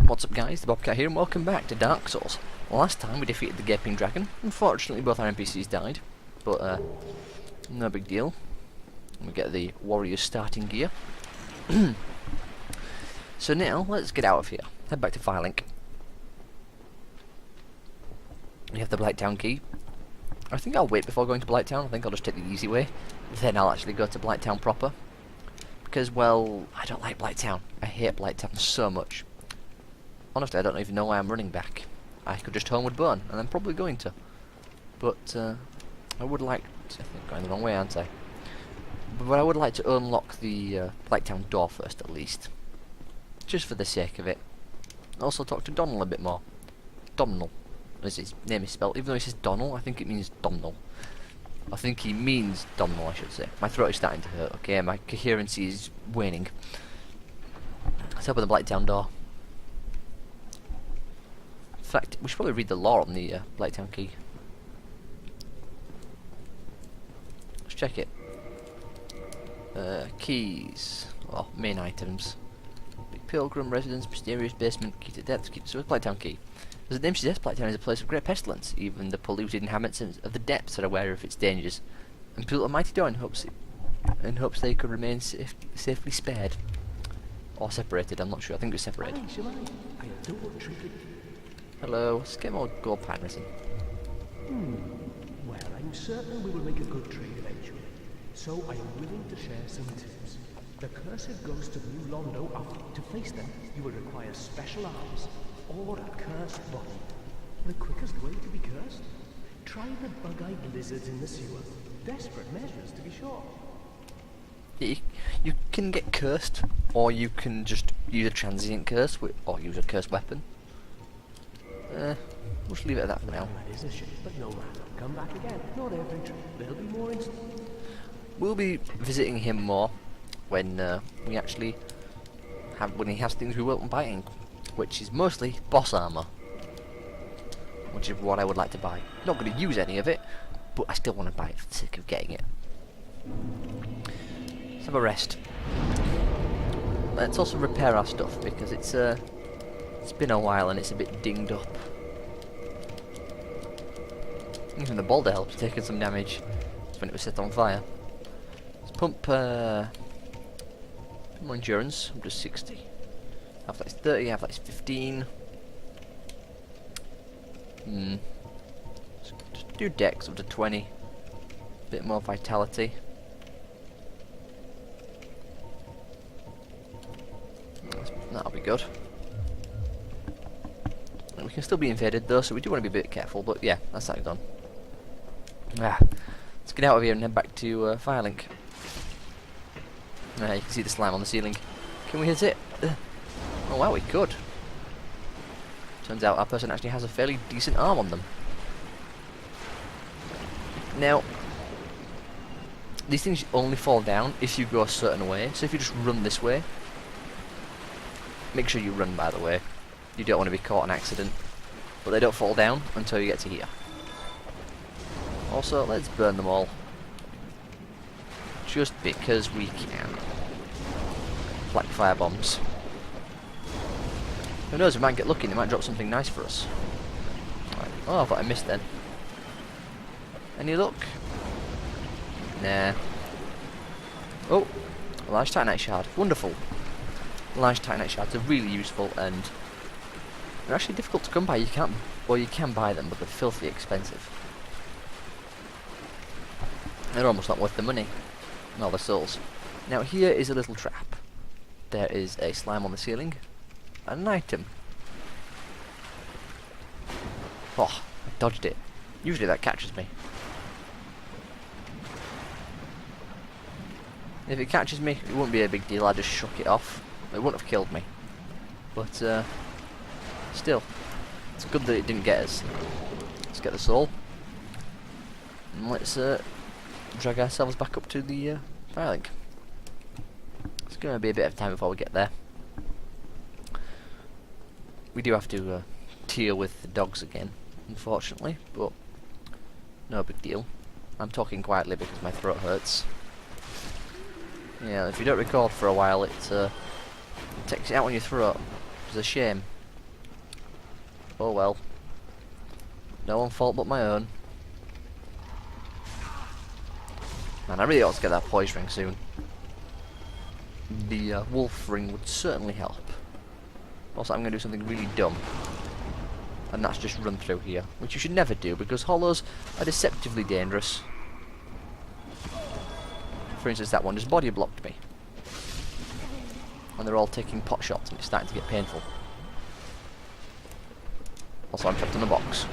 What's up guys, the Bobcat here and welcome back to Dark Souls. Last time we defeated the Gaping Dragon. Unfortunately both our NPCs died, but no big deal. We get the warrior's starting gear. So now, let's get out of here. Head back to Firelink. We have the Blighttown key. I think I'll wait before going to Blighttown. I think I'll just take the easy way. Then I'll actually go to Blighttown proper. Because, well, I don't like Blighttown. I hate Blighttown so much. Honestly, I don't even know why I'm running back. I could just homeward burn, and I'm probably going to. But, I would like to... I think I'm going the wrong way, aren't I? But I would like to unlock the Blighttown door first, at least. Just for the sake of it. Also talk to Donald a bit more. Domhnall, as his name is spelled. Even though he says Donald, I think it means Domhnall. I think he means Domhnall, I should say. My throat is starting to hurt, okay? My coherency is waning. Let's open the Blighttown door. In fact, we should probably read the lore on the Blighttown key. Let's check it. Keys. Well, main items. Big Pilgrim, Residence, Mysterious Basement, Key to Depths, Key to... So it's Blighttown key. As the name suggests, Blighttown is a place of great pestilence. Even the polluted inhabitants of the depths are aware of its dangers, and built a mighty door in hopes they could remain safely spared. Or separated, I'm not sure. I think it's separated. Hello, let's get more gold patterns in. Well, I'm certain we will make a good trade eventually. So I am willing to share some tips. The cursed ghosts of New Londo are... To face them, you will require special arms, or a cursed body. The quickest way to be cursed? Try the bug-eyed lizards in the sewer. Desperate measures, to be sure. You can get cursed, or you can just use a transient curse, or use a cursed weapon. We'll just leave it at that for now. That is a shame, but no matter. Come back again. Not every trip. There'll be more instant. We'll be visiting him more when we actually when he has things we want buying, which is mostly boss armor, which is what I would like to buy. Not going to use any of it, but I still want to buy it for the sake of getting it. Let's have a rest. Let's also repair our stuff because it's been a while and it's a bit dinged up. Even the boulder helps taking some damage when it was set on fire. Let's pump more endurance, up to 60. Half that's 30, half that's 15. Just do dex up to 20. Bit more vitality. That'll be good. We can still be invaded though, so we do want to be a bit careful, but yeah, that's that done. Let's get out of here and head back to Firelink. You can see the slime on the ceiling. Can we hit it? Oh wow, we could. Turns out our person actually has a fairly decent arm on them. Now, these things only fall down if you go a certain way, so if you just run this way, make sure you run by the way. You don't want to be caught in accident. But they don't fall down until you get to here. Also, let's burn them all. Just because we can. Black fire bombs. Who knows, we might get lucky and they might drop something nice for us. Right. Oh, I thought I missed then. Any luck? Nah. Oh, a large titanite shard. Wonderful. Large titanite shards are really useful and they're actually difficult to come by. You can't, well, you can buy them, but they're filthy expensive. They're almost not worth the money, nor the souls. Now here is a little trap. There is a slime on the ceiling, and an item. Oh, I dodged it. Usually that catches me. If it catches me, it wouldn't be a big deal. I just shook it off. It wouldn't have killed me. But still, it's good that it didn't get us. Let's get the soul. And let's drag ourselves back up to the Firelink. It's going to be a bit of time before we get there. We do have to deal with the dogs again, unfortunately, but no big deal. I'm talking quietly because my throat hurts. Yeah, if you don't record for a while, it takes it out on your throat. It's a shame. Oh well. No one fault but my own. Man, I really ought to get that poise ring soon. The wolf ring would certainly help. Also, I'm going to do something really dumb. And that's just run through here. Which you should never do, because hollows are deceptively dangerous. For instance, that one just body blocked me. And they're all taking pot shots, and it's starting to get painful. Also, I'm trapped in a box.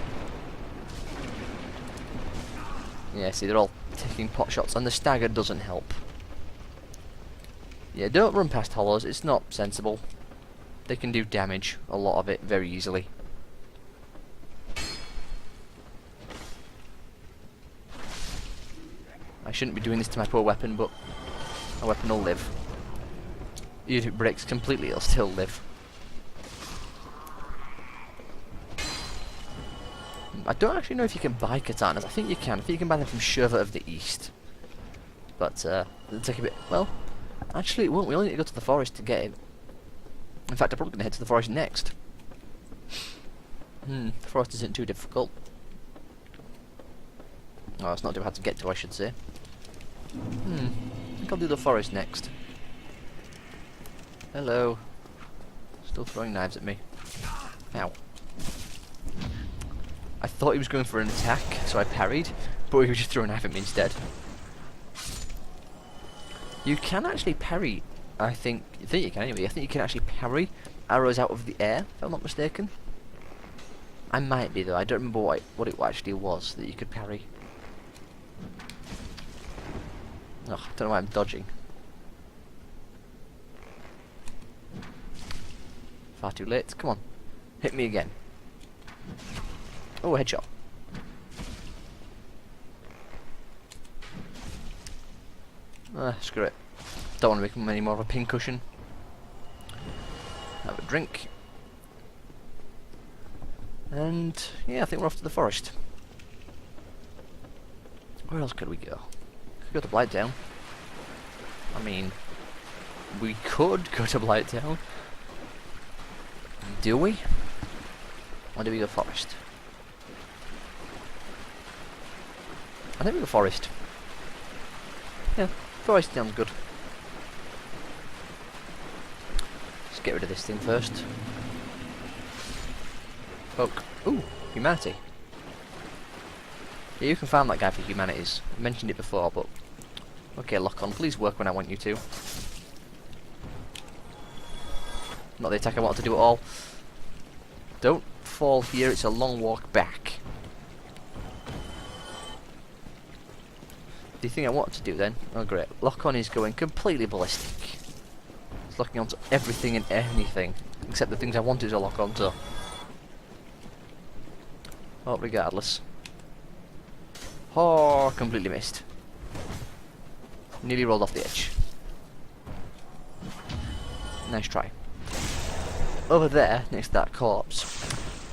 Yeah, see, they're all taking pot shots, and the stagger doesn't help. Yeah, don't run past hollows, it's not sensible. They can do damage, a lot of it, very easily. I shouldn't be doing this to my poor weapon, but my weapon will live. Even if it breaks completely, it'll still live. I don't actually know if you can buy katanas. I think you can. I think you can buy them from Shurva of the East. But, it'll take a bit... Well, actually it won't. We only need to go to the forest to get it. In fact, I'm probably going to head to the forest next. The forest isn't too difficult. Oh, it's not too hard to get to, I should say. I think I'll do the forest next. Hello. Still throwing knives at me. Ow. I thought he was going for an attack, so I parried, but he was just throwing a knife at me instead. You can actually parry, I think you can anyway. I think you can actually parry arrows out of the air, if I'm not mistaken. I might be though, I don't remember what it actually was that you could parry. Oh, I don't know why I'm dodging. Far too late, come on. Hit me again. Oh, headshot. Screw it. Don't want to become any more of a pincushion. Have a drink. And yeah, I think we're off to the forest. Where else could we go? Could go to Blighttown. I mean, we could go to Blighttown. Do we? Or do we go forest? I think we go forest. Yeah, forest sounds good. Let's get rid of this thing first. Poke. Ooh, humanity. Yeah, you can farm that guy for humanities. I mentioned it before, but... Okay, lock on. Please work when I want you to. Not the attack I wanted to do at all. Don't fall here, it's a long walk back. The thing I want to do then... Oh great. Lock on is going completely ballistic. It's locking onto everything and anything. Except the things I wanted to lock onto. Oh, regardless. Oh, completely missed. Nearly rolled off the edge. Nice try. Over there, next to that corpse,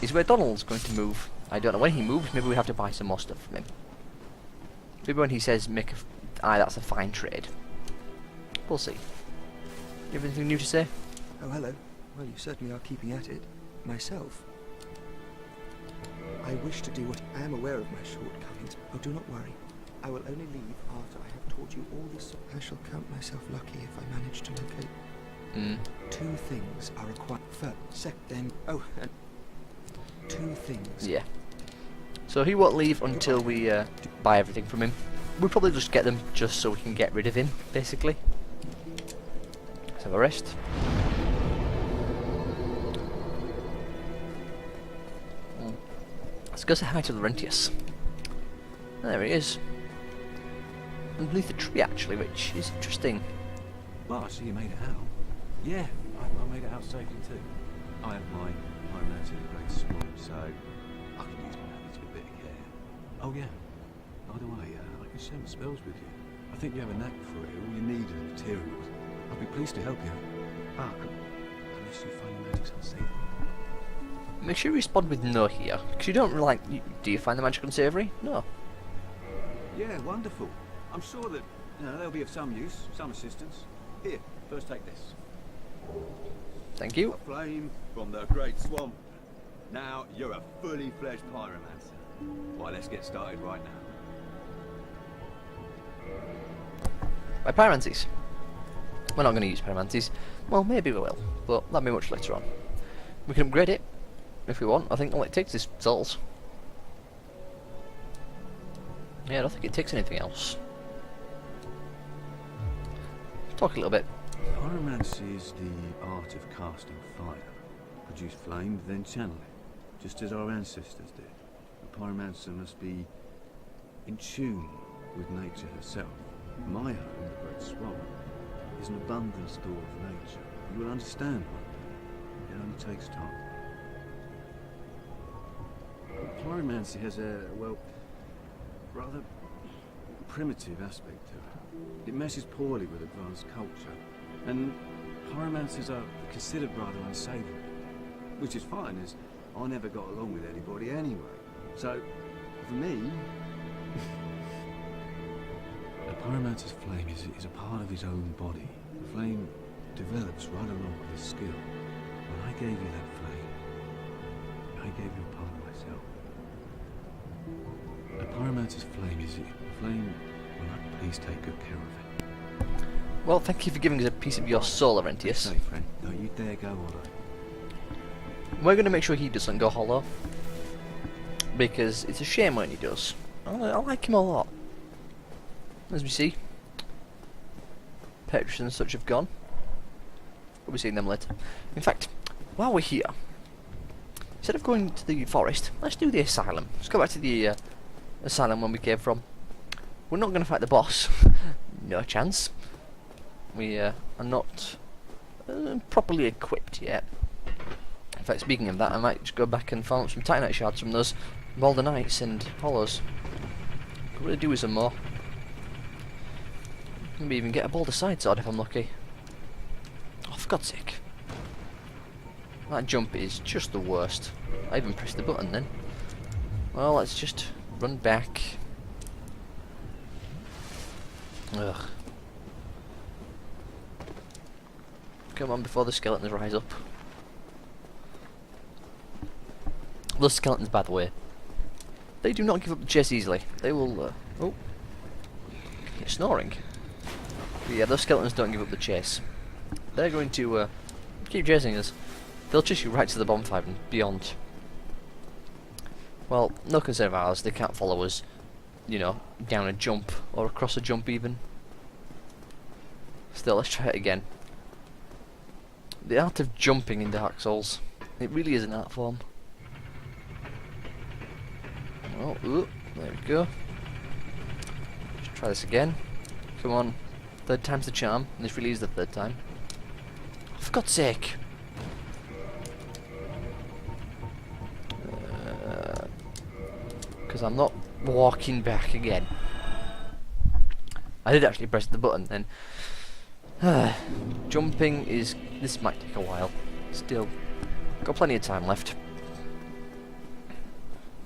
is where Donald's going to move. I don't know when he moves, maybe we have to buy some more stuff from him. Maybe when he says, make a... Aye, that's a fine trade. We'll see. You have anything new to say? Oh, hello. Well, you certainly are keeping at it. Myself. I wish to do what I am aware of my shortcomings. Oh, do not worry. I will only leave after I have taught you all this. I shall count myself lucky if I manage to locate. Two things are required. First, then. Oh, and two things. Yeah. So he won't leave until we buy everything from him. We'll probably just get them just so we can get rid of him, basically. Let's have a rest. Let's go say hi to Laurentius. There he is. Underneath the tree, actually, which is interesting. Well, I see you made it out. Yeah, I made it out safely too. I have my relatively great swamp, so I can use my knowledge with a bit of care. Oh yeah, by the way, I can share my spells with you. I think you have a knack for it. All you need are the materials. I'd be pleased to help you. Unless you find your magic's unsavory. Make sure you respond with no here, because you don't like... Do you find the magic unsavory? No. Yeah, wonderful. I'm sure that they'll be of some use, some assistance. Here, first take this. Thank you. A flame from the great swamp. Now you're a fully fledged pyromancer. Why, let's get started right now. By pyromancies. We're not going to use pyromancies. Well, maybe we will, but that'll be much later on. We can upgrade it if we want. I think all it takes is souls. Yeah, I don't think it takes anything else. Talk a little bit. Pyromancy is the art of casting fire. Produce flame, then channel it, just as our ancestors did. A pyromancer must be in tune with nature herself. My home, the Great Swamp, is an abundant store of nature. You will understand one day. It only takes time. Pyromancy has a, well, rather primitive aspect to it. It meshes poorly with advanced culture, and pyromancers are considered rather unsavory. Which is fine, as I never got along with anybody anyway. So, for me, a pyromancer's flame is a part of his own body. The flame develops right along with his skill. When I gave you that flame, I gave you a part of myself. A pyromancer's flame is a flame. Will I please take good care of it? Well, thank you for giving us a piece of your soul, Stay Laurentius. safe, friend. Don't you dare go hollow. We're going to make sure he doesn't go hollow, because it's a shame when he does. I like him a lot. As we see, Petrus and such have gone. We'll be seeing them later. In fact, while we're here, instead of going to the forest, let's do the asylum. Let's go back to the asylum when we came from. We're not going to fight the boss. No chance. We are not properly equipped yet. In fact, speaking of that, I might just go back and farm up some Titanite shards from those Boulder Knights and Hollows. Could really do with some more. Maybe even get a Boulder Side Sword if I'm lucky. Oh, for God's sake. That jump is just the worst. I even pressed the button then. Well, let's just run back. Ugh. Come on before the skeletons rise up. Those skeletons, by the way, they do not give up the chase easily. They will, oh, you're snoring. But yeah, those skeletons don't give up the chase. They're going to keep chasing us. They'll chase you right to the bonfire and beyond. Well, no concern of ours. They can't follow us, you know, down a jump or across a jump even. Still, let's try it again. The art of jumping in Dark Souls. It really is an art form. Oh, ooh, there we go. Let's try this again. Come on. Third time's the charm. And this really is the third time. For God's sake! Because I'm not walking back again. I did actually press the button then. Jumping is... this might take a while. Still, got plenty of time left.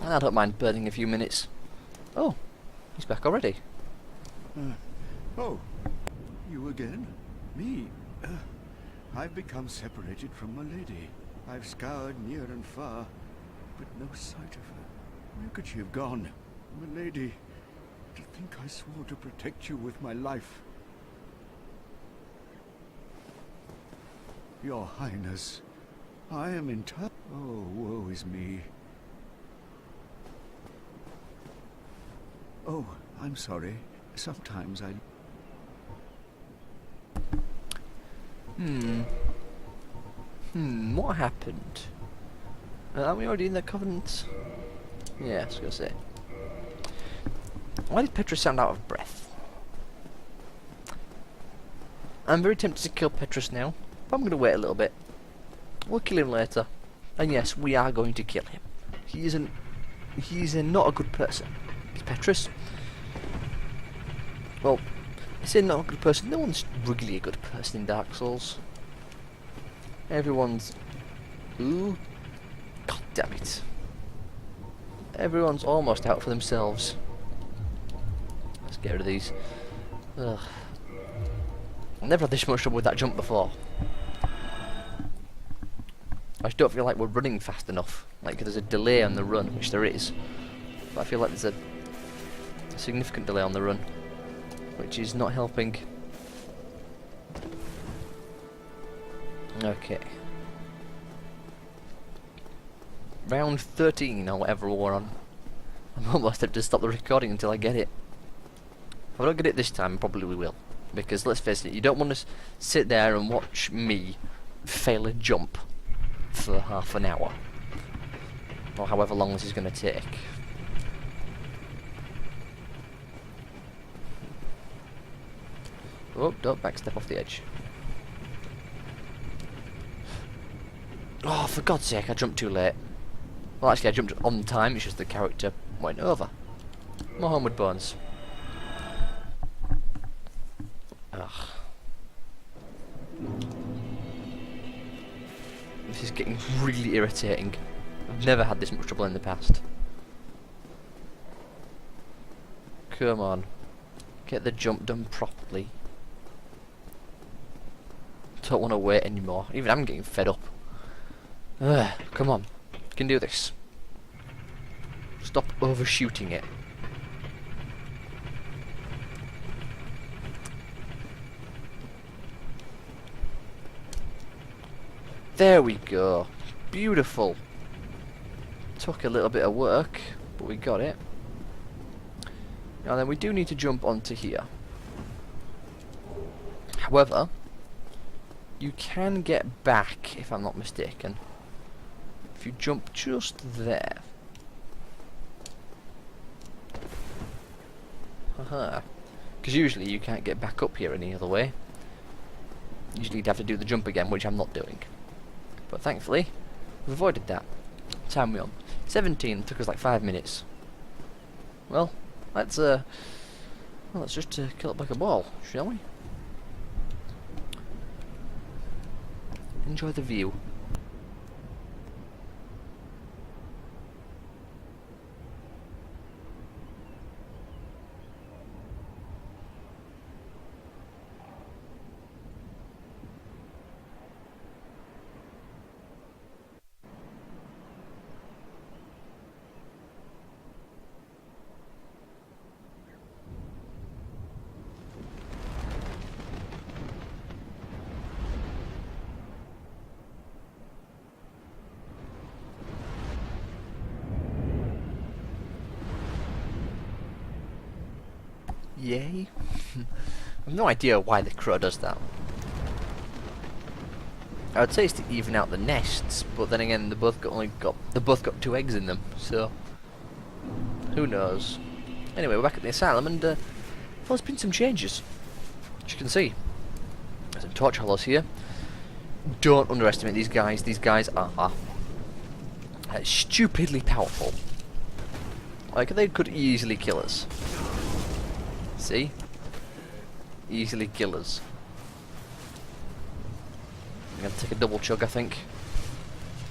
I don't mind burning a few minutes. Oh, he's back already. Oh, you again? Me? I've become separated from my lady. I've scoured near and far, but no sight of her. Where could she have gone? My lady, to think I swore to protect you with my life. Your Highness, I am in touch. Oh, woe is me. Oh, I'm sorry. Sometimes I... What happened? Aren't we already in the Covenant? Yeah, I was gonna say. Why did Petrus sound out of breath? I'm very tempted to kill Petrus now, but I'm gonna wait a little bit. We'll kill him later. And yes, we are going to kill him. He's not a good person. It's Petrus. Well, I say not a good person. No one's really a good person in Dark Souls. Everyone's... ooh. God damn it. Everyone's almost out for themselves. Let's get rid of these. Ugh. I've never had this much trouble with that jump before. I just don't feel like we're running fast enough. Like there's a delay on the run, which there is. But I feel like there's a significant delay on the run, which is not helping. Okay. Round 13 or whatever we're on. I'm almost tempted to stop the recording until I get it. If I don't get it this time, probably we will. Because let's face it, you don't want to sit there and watch me fail a jump for half an hour. Or however long this is going to take. Oh, don't backstep off the edge. Oh, for God's sake, I jumped too late. Well, actually, I jumped on time, it's just the character went over. More Homeward Bones. Ugh. This is getting really irritating. I've never had this much trouble in the past. Come on. Get the jump done properly. Don't want to wait anymore. Even I'm getting fed up. Ugh, come on. You can do this. Stop overshooting it. There we go. Beautiful. Took a little bit of work, but we got it. Now then, we do need to jump onto here. However, you can get back, if I'm not mistaken, if you jump just there. Haha. Because usually you can't get back up here any other way. Usually you'd have to do the jump again, which I'm not doing. But thankfully, we've avoided that. Time we on? 17, took us like 5 minutes. Well, let's just kill it like a ball, shall we? Enjoy the view. Yay. I've no idea why the crow does that. I would say it's to even out the nests, but then again they both got 2 eggs in them, so who knows. Anyway, we're back at the asylum and well, there's been some changes. As you can see, there's some torch hollows here. Don't underestimate these guys. These guys are stupidly powerful. Like, they could easily kill us. See? Easily kill us. I'm gonna take a double chug, I think.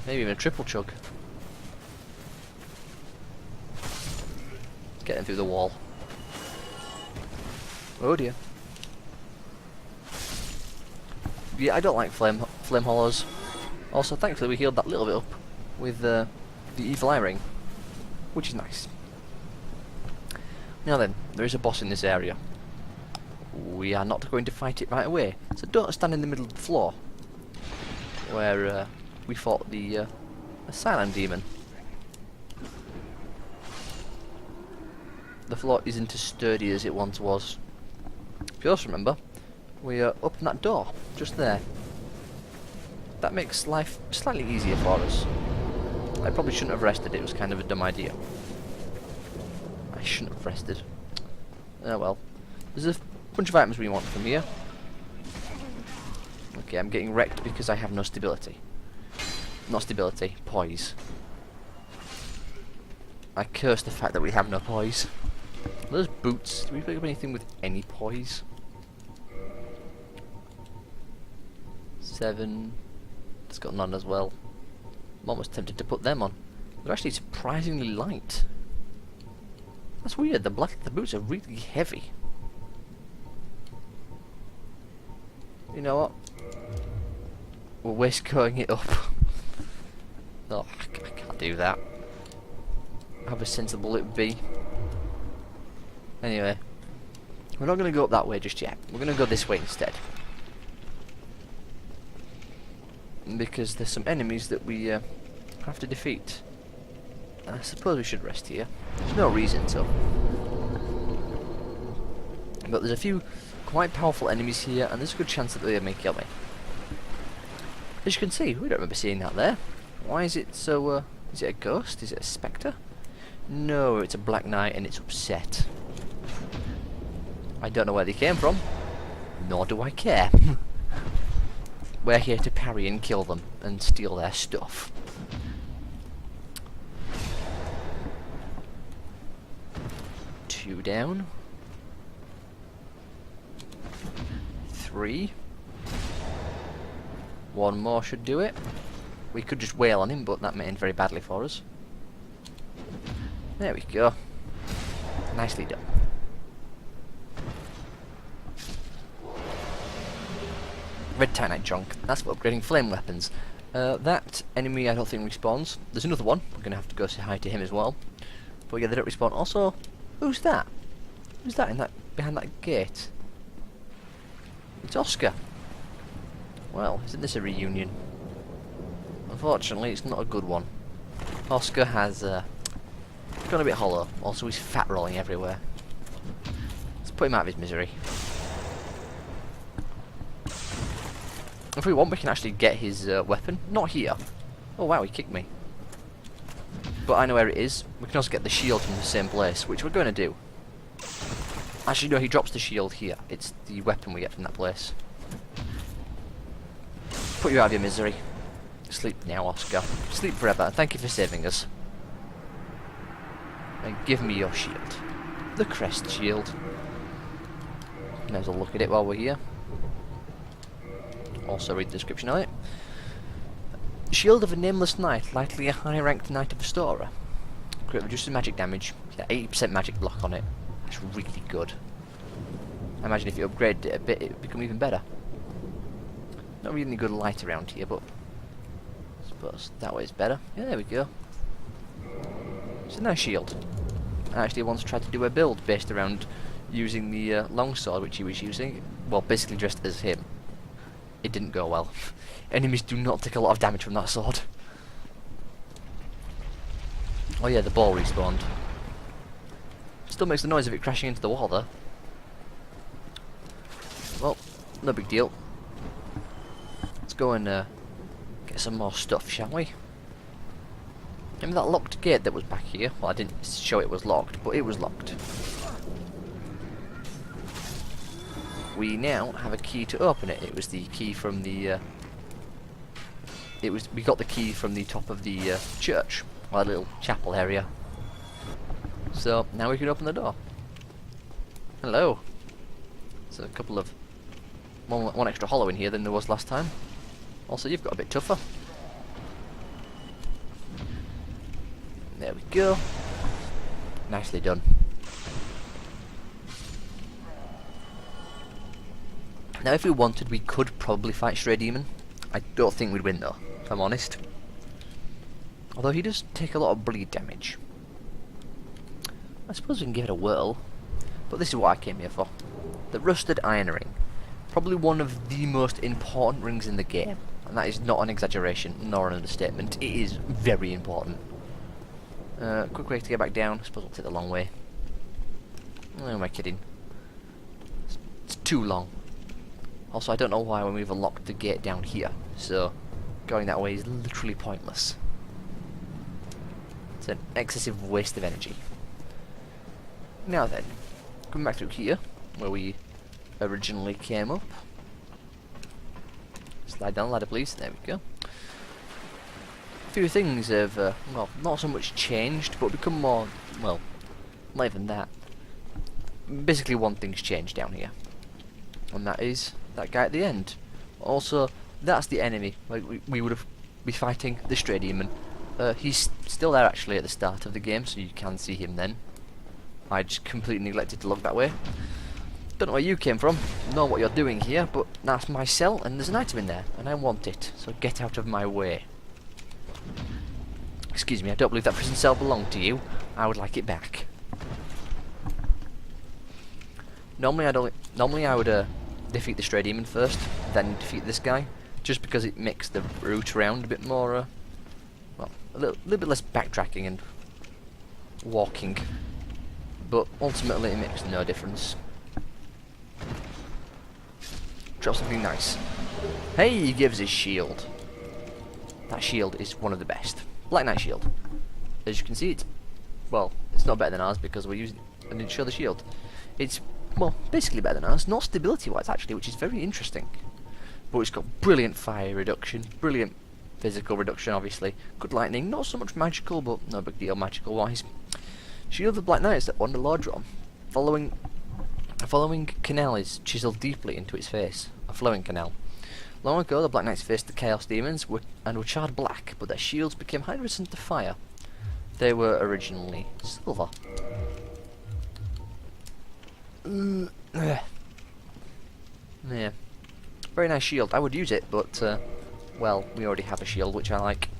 Maybe even a triple chug. Getting through the wall. Oh dear. Yeah, I don't like flame hollows. Also, thankfully we healed that little bit up with the evil eye ring, which is nice. Now then, there is a boss in this area. We are not going to fight it right away, so don't stand in the middle of the floor where we fought the asylum demon. The floor isn't as sturdy as it once was. If you also remember, we opened that door just there. That makes life slightly easier for us. I probably shouldn't have rested, it was kind of a dumb idea. I shouldn't have rested. Oh well. There's a bunch of items we want from here. Okay, I'm getting wrecked because I have no stability. Not stability, poise. I curse the fact that we have no poise. Those boots, do we pick up anything with any poise? 7. It's got none as well. I'm almost tempted to put them on. They're actually surprisingly light. That's weird, the boots are really heavy. You know what? We're waistcoating it up. Oh, I can't do that. Have a sensible little bee. Anyway, we're not going to go up that way just yet. We're going to go this way instead. Because there's some enemies that we have to defeat. I suppose we should rest here. There's no reason to. But there's a few quite powerful enemies here, and there's a good chance that they may kill me. As you can see, we don't remember seeing that there. Why is it so, is it a ghost? Is it a spectre? No, it's a Black Knight and it's upset. I don't know where they came from, nor do I care. We're here to parry and kill them, and steal their stuff. Two down. 3. One more should do it. We could just wail on him, but that may end very badly for us. There we go. Nicely done. Red Titanite junk. That's for upgrading flame weapons. That enemy I don't think respawns. There's another one. We're going to have to go say hi to him as well. But yeah, they don't respawn. Also, who's that? Who's that in that behind that gate? It's Oscar. Well, isn't this a reunion? Unfortunately, it's not a good one. Oscar has gone a bit hollow. Also, he's fat rolling everywhere. Let's put him out of his misery. If we want, we can actually get his weapon. Not here. Oh wow, he kicked me. But I know where it is. We can also get the shield from the same place, which we're going to do. Actually, no, he drops the shield here. It's the weapon we get from that place. Put you out of your misery. Sleep now, Oscar. Sleep forever. Thank you for saving us. And give me your shield. The crest shield. May as well look at it while we're here. Also read the description of it. Shield of a nameless knight, likely a high-ranked knight of Astora. Crit reduces magic damage. Yeah, 80% magic block on it. That's really good. I imagine if you upgraded it a bit, it would become even better. Not really any good light around here, but I suppose that way is better. Yeah, there we go. It's a nice shield. I actually once tried to do a build based around using the longsword which he was using. Well, basically dressed as him. It didn't go well. Enemies do not take a lot of damage from that sword. Oh yeah, the ball respawned. Still makes the noise of it crashing into the wall though. Well, no big deal. Let's go and get some more stuff, shall we? Remember that locked gate that was back here? Well, I didn't show it was locked, but it was locked. We now have a key to open it. It was the key from the we got the key from the top of the church, our little chapel area. So now we can open the door. Hello. There's a couple of one extra hollow in here than there was last time. Also, you've got a bit tougher. There we go. Nicely done. Now, if we wanted, we could probably fight Stray Demon. I don't think we'd win though, if I'm honest. Although he does take a lot of bleed damage. I suppose we can give it a whirl. But this is what I came here for. The Rusted Iron Ring. Probably one of the most important rings in the game. And that is not an exaggeration, nor an understatement. It is very important. Quick way to get back down. I suppose I'll take the long way. Oh, am I kidding? It's too long. Also, I don't know why when we've unlocked the gate down here, so going that way is literally pointless. It's an excessive waste of energy. Now then, coming back through here, where we originally came up. Slide down the ladder, please. There we go. A few things have, well, not so much changed, but become more, well, not even that. Basically, one thing's changed down here, and that is that guy at the end. Also, that's the enemy. Like we would have be fighting the Stray Demon. He's still there actually at the start of the game, so you can see him then. I just completely neglected to look that way. Don't know where you came from, nor what you're doing here, but that's my cell, and there's an item in there, and I want it, so get out of my way. Excuse me, I don't believe that prison cell belonged to you. I would like it back. Normally I would defeat the stray demon first, then defeat this guy, just because it makes the route around a bit more, well, a little bit less backtracking and walking. But ultimately it makes no difference. Drop something nice. Hey, he gives his shield. That shield is one of the best. Black Knight shield. As you can see, it's not better than ours because we're using. I didn't show the shield. It's basically better than ours. Not stability-wise actually, which is very interesting. But it's got brilliant fire reduction, brilliant physical reduction, obviously. Good lightning, not so much magical, but no big deal magical-wise. Shield of the Black Knights that wander Lordran. A following canal is chiseled deeply into its face. A flowing canal. Long ago, the Black Knights faced the Chaos Demons and were charred black, but their shields became highly resistant to fire. They were originally silver. Yeah. Very nice shield. I would use it, but, well, we already have a shield, which I like.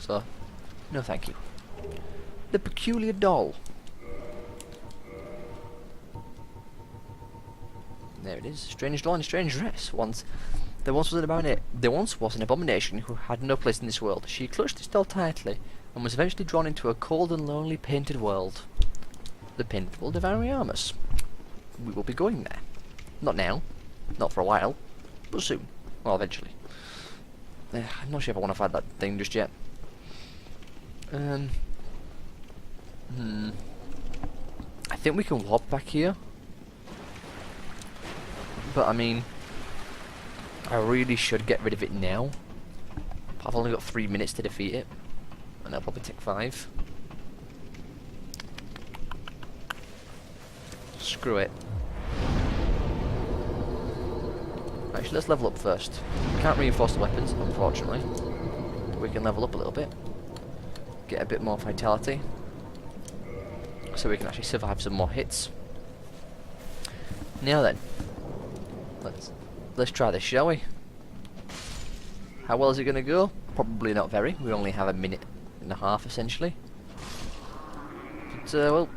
So, no thank you. The Peculiar Doll. There it is. Strange doll in a strange dress. There once was an abomination who had no place in this world. She clutched this doll tightly, and was eventually drawn into a cold and lonely painted world. The Painful Devoureamus. We will be going there. Not now. Not for a while. But soon. Well, eventually. I'm not sure if I want to fight that thing just yet. I think we can warp back here. But I mean, I really should get rid of it now. I've only got 3 minutes to defeat it, and I'll probably take 5. Screw it. Actually, let's level up first. Can't reinforce the weapons, unfortunately. But we can level up a little bit. Get a bit more vitality. So we can actually survive some more hits. Now then. Let's try this, shall we? How well is it going to go? Probably not very. We only have a minute and a half, essentially. But, well,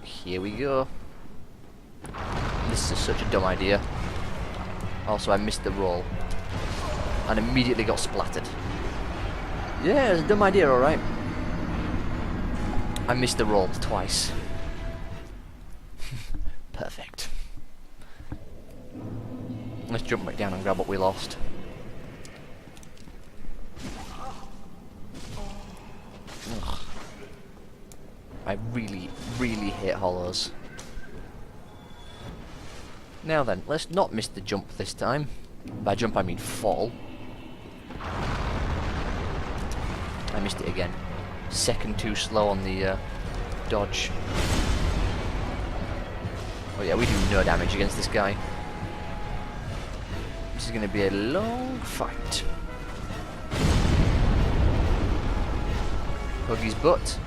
here we go. This is such a dumb idea. Also, I missed the roll. And immediately got splattered. Yeah, it's a dumb idea, alright. I missed the roll twice. Perfect. Let's jump back down and grab what we lost. Ugh. I really, really hate hollows. Now then, let's not miss the jump this time. By jump I mean fall. I missed it again. Second too slow on the dodge. Oh yeah, we do no damage against this guy. This is going to be a long fight. Hug his butt.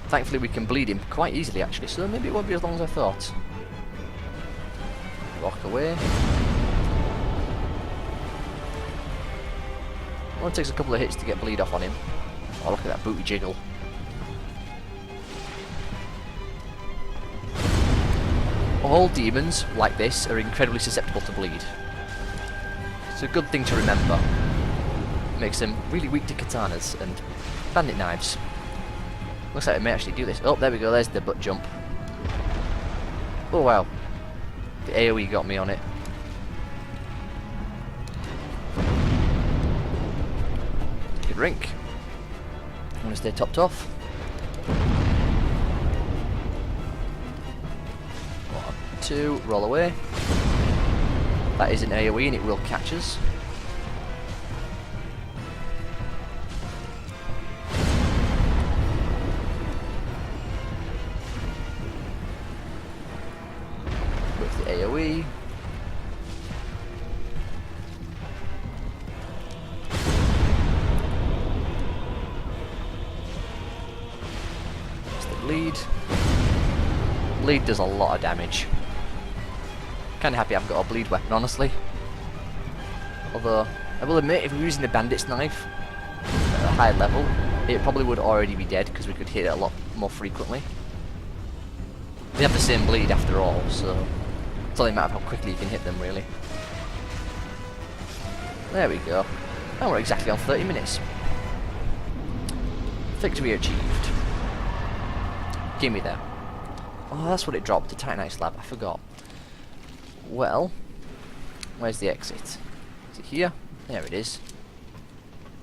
Thankfully we can bleed him quite easily actually, so maybe it won't be as long as I thought. Walk away. Only takes a couple of hits to get bleed off on him. Oh, look at that booty jiggle. All demons, like this, are incredibly susceptible to bleed. It's a good thing to remember. Makes them really weak to katanas and bandit knives. Looks like I may actually do this. Oh, there we go, there's the butt jump. Oh wow. The AoE got me on it. Good rink. I'm gonna stay topped off. 1, 2, roll away. That is an AoE and it will catch us. With the AoE. That's the bleed. Bleed does a lot of damage. Kinda happy I haven't got a bleed weapon, honestly. Although, I will admit, if we're using the bandit's knife at a high level, it probably would already be dead because we could hit it a lot more frequently. They have the same bleed after all, so it's only a matter of how quickly you can hit them, really. There we go. And we're exactly on 30 minutes. Victory achieved. Gimme there. Oh, that's what it dropped, a Titanite slab, I forgot. Well, where's the exit? Is it here? There it is.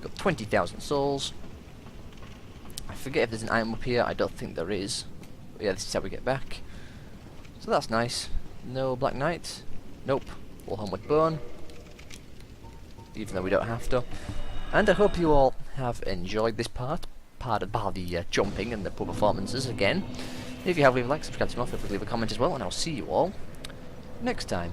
Got 20,000 souls. I forget if there's an item up here, I don't think there is. But yeah, this is how we get back. So that's nice. No Black Knight. Nope. Warhammer Bone. Even though we don't have to. And I hope you all have enjoyed this part of the jumping and the poor performances again. If you have, leave a like, subscribe to my feel free to leave a comment as well, and I'll see you all next time.